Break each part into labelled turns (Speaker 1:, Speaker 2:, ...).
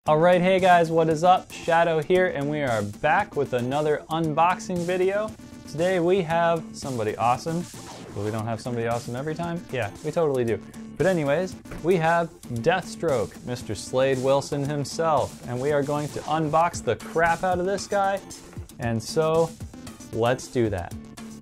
Speaker 1: Alright, hey guys, what is up? Shadow here, and we are back with another unboxing video. Today we have somebody awesome. But we don't have somebody awesome every time? Yeah, we totally do. But anyways, we have Deathstroke, Mr. Slade Wilson himself, and we are going to unbox the crap out of this guy. And so, let's do that.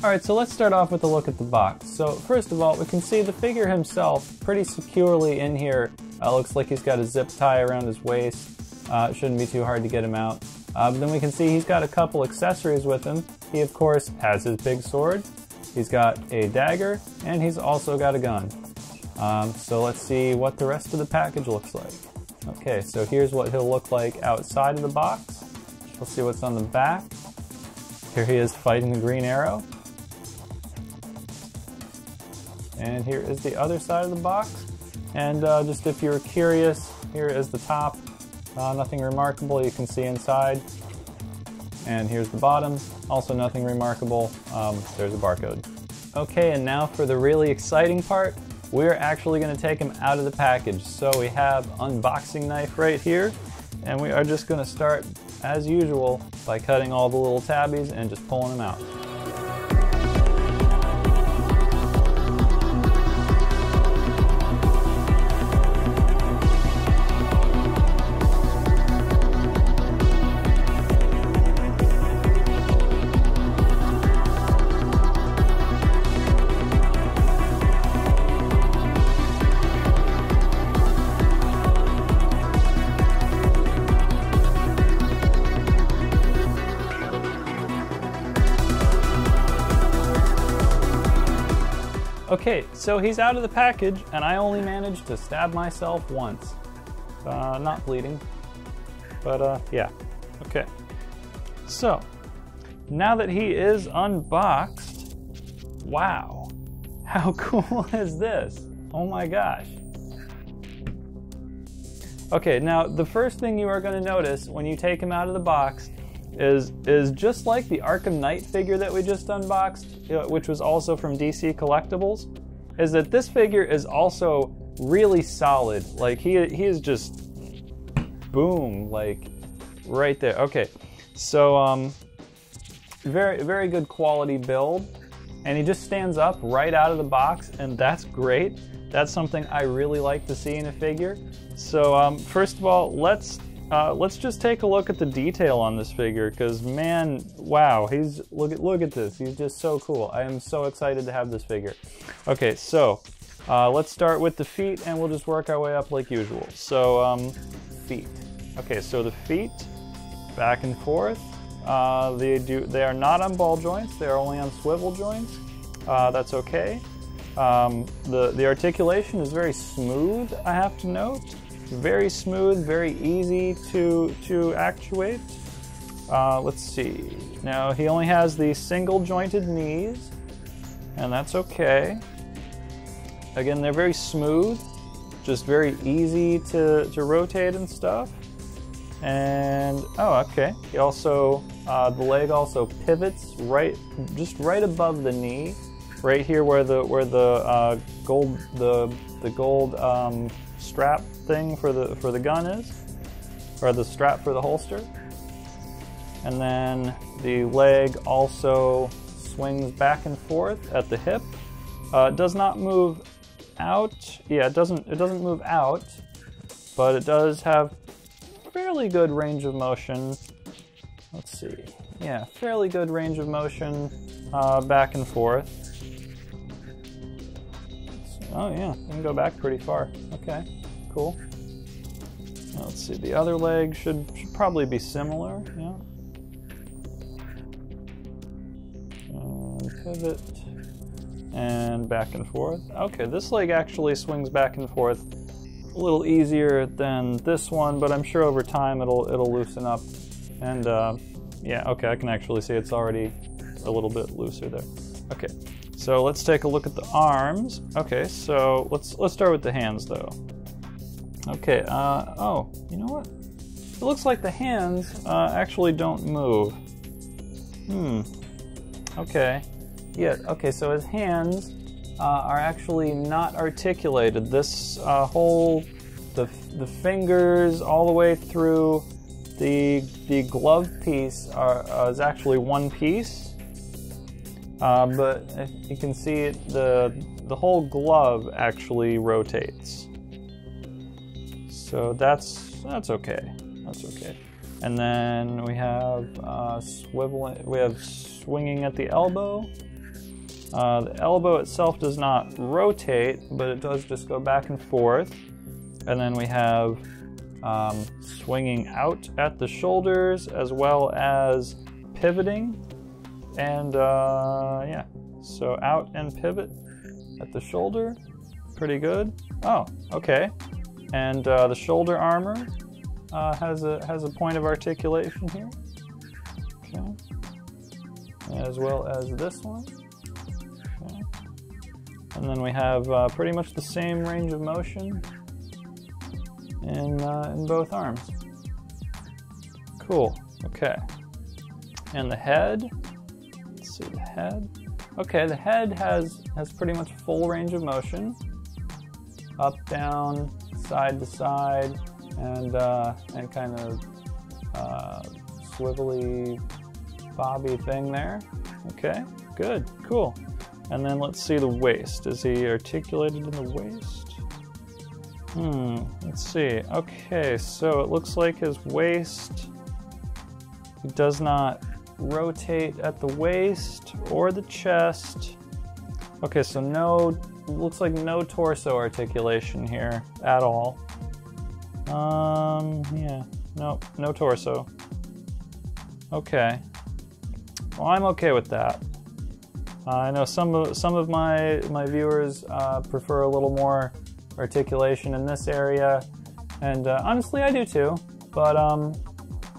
Speaker 1: Alright, so let's start off with a look at the box. So first of all, we can see the figure himself pretty securely in here. Looks like he's got a zip tie around his waist. It shouldn't be too hard to get him out. But then we can see he's got a couple accessories with him. He of course has his big sword, he's got a dagger, and he's also got a gun. So let's see what the rest of the package looks like. Okay, so here's what he'll look like outside of the box. Let's see what's on the back. Here he is fighting the Green Arrow. And here is the other side of the box. And just if you're curious, here is the top. Nothing remarkable you can see inside. And here's the bottom. Also nothing remarkable. There's a barcode. Okay, and now for the really exciting part. We're actually going to take him out of the package. So we have unboxing knife right here. And we are just going to start, as usual, by cutting all the little tabbies and just pulling them out. Okay, so he's out of the package, and I only managed to stab myself once. Not bleeding, but yeah. Okay, so now that he is unboxed, wow, how cool is this? Oh my gosh. Okay, now the first thing you are going to notice when you take him out of the box is just like the Arkham Knight figure that we just unboxed, which was also from DC Collectables, is that this figure is also really solid. Like he is just boom, like right there. Okay, so very good quality build, and he just stands up right out of the box, and that's great. That's something I really like to see in a figure. So first of all, let's just take a look at the detail on this figure, because man, wow, look at this. He's just so cool. I am so excited to have this figure. Okay, so let's start with the feet, and we'll just work our way up like usual. So feet. Okay, so the feet, back and forth. They are not on ball joints. They are only on swivel joints. That's okay. The articulation is very smooth, I have to note. Very smooth, very easy to actuate. Let's see. Now he only has the single jointed knees, and that's okay. Again, they're very smooth, just very easy to rotate and stuff. And oh, okay. He also the leg also pivots just right above the knee, right here where the gold strap thing for the gun is, or the strap for the holster. And then the leg also swings back and forth at the hip. It does not move out. Yeah, it doesn't move out, but it does have fairly good range of motion. Let's see. Yeah, fairly good range of motion back and forth. Oh yeah, you can go back pretty far. Okay, cool. Now let's see, the other leg should probably be similar, yeah. And pivot, and back and forth. Okay, this leg actually swings back and forth a little easier than this one, but I'm sure over time it'll loosen up. And yeah, okay, I can actually see it's already a little bit looser there. Okay. So let's take a look at the arms. Okay, so let's start with the hands though. Okay, oh, you know what? It looks like the hands actually don't move. Okay. Yeah, okay, so his hands are actually not articulated. This whole the fingers all the way through the glove piece is actually one piece, but if you can see the whole glove actually rotates. So that's okay. That's okay. And then we have swiveling. We have swinging at the elbow. The elbow itself does not rotate, but it does just go back and forth. And then we have swinging out at the shoulders, as well as pivoting. And yeah, so out and pivot at the shoulder, pretty good. Oh, okay. And the shoulder armor has a point of articulation here. Okay. As well as this one. Okay. And then we have pretty much the same range of motion in both arms. Cool. Okay. And the head. Let's see the head. Okay, the head has pretty much full range of motion. Up, down, side to side, and kind of swivelly, bobby thing there. Okay, good, cool. And then let's see the waist. Is he articulated in the waist? Let's see. Okay, so it looks like his waist, he does not rotate at the waist or the chest. Okay, so looks like no torso articulation here at all. Yeah, nope, no torso. Okay. Well, I'm okay with that. I know some of my viewers prefer a little more articulation in this area, and honestly, I do too. But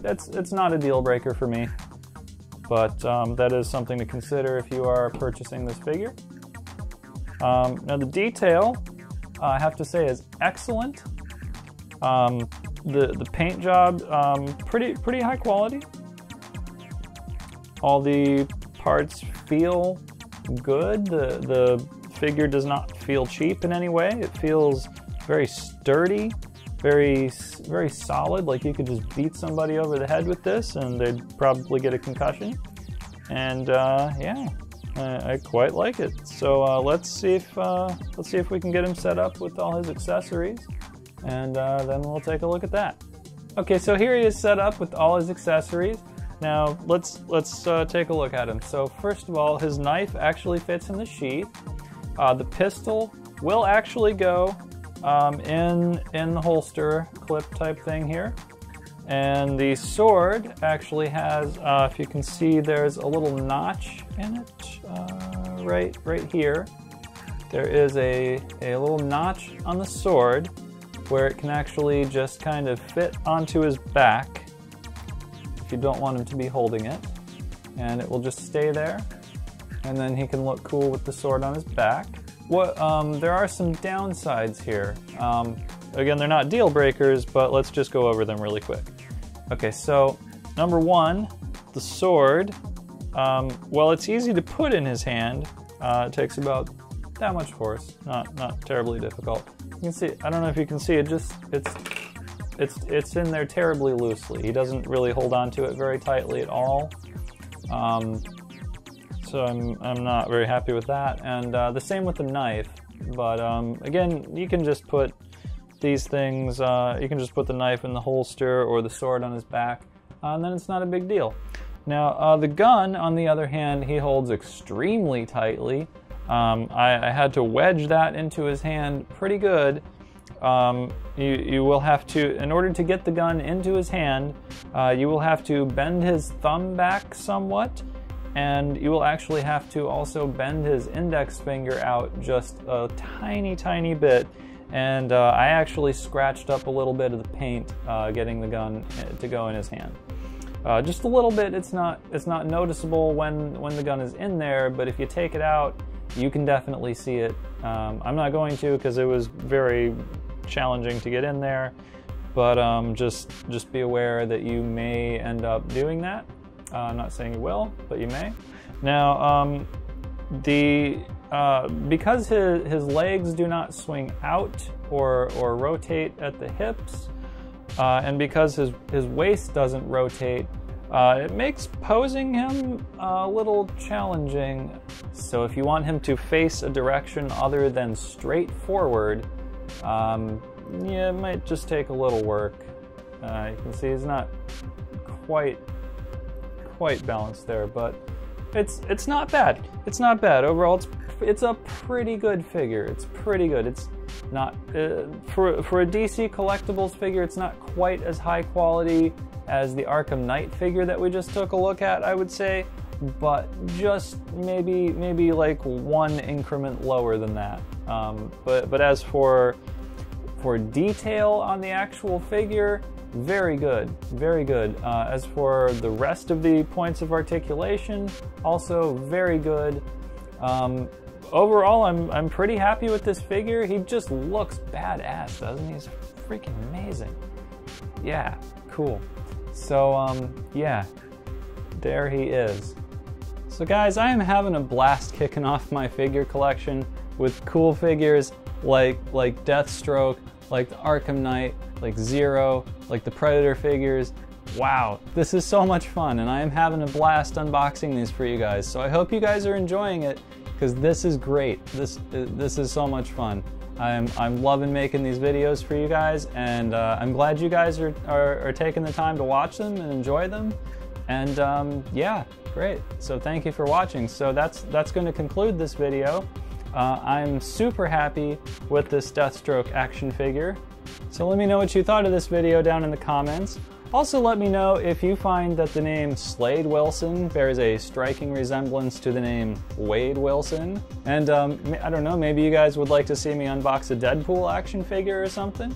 Speaker 1: it's not a deal breaker for me. But that is something to consider if you are purchasing this figure. Now the detail, I have to say, is excellent. The paint job, pretty high quality. All the parts feel good. The figure does not feel cheap in any way. It feels very sturdy, very solid. Like you could just beat somebody over the head with this, and they'd probably get a concussion. And yeah. I quite like it. So let's see if we can get him set up with all his accessories, and then we'll take a look at that. Okay, so here he is set up with all his accessories. Now let's take a look at him. So first of all, his knife actually fits in the sheath. The pistol will actually go in the holster clip type thing here. And the sword actually has, if you can see, there's a little notch in it, right here. There is a little notch on the sword where it can actually just kind of fit onto his back if you don't want him to be holding it. And it will just stay there, and then he can look cool with the sword on his back. There are some downsides here. Again, they're not deal breakers, but let's just go over them really quick. Okay, so number one, the sword. Well, it's easy to put in his hand. It takes about that much force. Not terribly difficult. You can see. I don't know if you can see it. It's in there terribly loosely. He doesn't really hold on to it very tightly at all. So I'm not very happy with that. And the same with the knife. But again, you can just put these things, you can just put the knife in the holster or the sword on his back, and then it's not a big deal. Now, the gun, on the other hand, he holds extremely tightly. I had to wedge that into his hand pretty good. You will have to, in order to get the gun into his hand, you will have to bend his thumb back somewhat, and you will actually have to also bend his index finger out just a tiny bit. And I actually scratched up a little bit of the paint getting the gun to go in his hand. Just a little bit. It's not noticeable when the gun is in there, but if you take it out, you can definitely see it. I'm not going to, because it was very challenging to get in there, but just be aware that you may end up doing that. I'm not saying you will, but you may. Now, because his legs do not swing out or rotate at the hips, and because his waist doesn't rotate, it makes posing him a little challenging. So if you want him to face a direction other than straight forward, yeah, it might just take a little work. You can see he's not quite balanced there, but it's not bad. It's not bad overall. It's a pretty good figure. It's pretty good. It's not for a DC Collectibles figure. It's not quite as high quality as the Arkham Knight figure that we just took a look at, I would say, but just maybe like one increment lower than that. But as for detail on the actual figure, very good, very good. As for the rest of the points of articulation, also very good. Overall, I'm pretty happy with this figure. He just looks badass, doesn't he? He's freaking amazing. Yeah, cool. So, yeah, there he is. So guys, I am having a blast kicking off my figure collection with cool figures like Deathstroke, like the Arkham Knight, like Zero, like the Predator figures. Wow, this is so much fun, and I am having a blast unboxing these for you guys. So I hope you guys are enjoying it, because this is great. This is so much fun. I'm loving making these videos for you guys, and I'm glad you guys are taking the time to watch them and enjoy them. And yeah, great. So thank you for watching. So that's going to conclude this video. I'm super happy with this Deathstroke action figure. So let me know what you thought of this video down in the comments. Also let me know if you find that the name Slade Wilson bears a striking resemblance to the name Wade Wilson. And I don't know, maybe you guys would like to see me unbox a Deadpool action figure or something.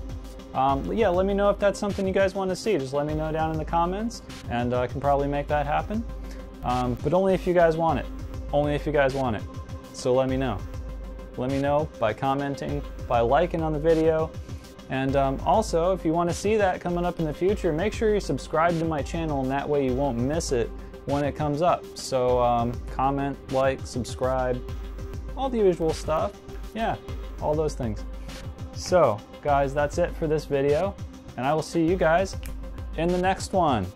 Speaker 1: Yeah, let me know if that's something you guys want to see. Just let me know down in the comments, and I can probably make that happen. But only if you guys want it. Only if you guys want it. So let me know. Let me know by commenting, by liking on the video. And also, if you want to see that coming up in the future, make sure you subscribe to my channel, and that way you won't miss it when it comes up. So comment, like, subscribe, all the usual stuff. Yeah, all those things. So guys, that's it for this video, and I will see you guys in the next one.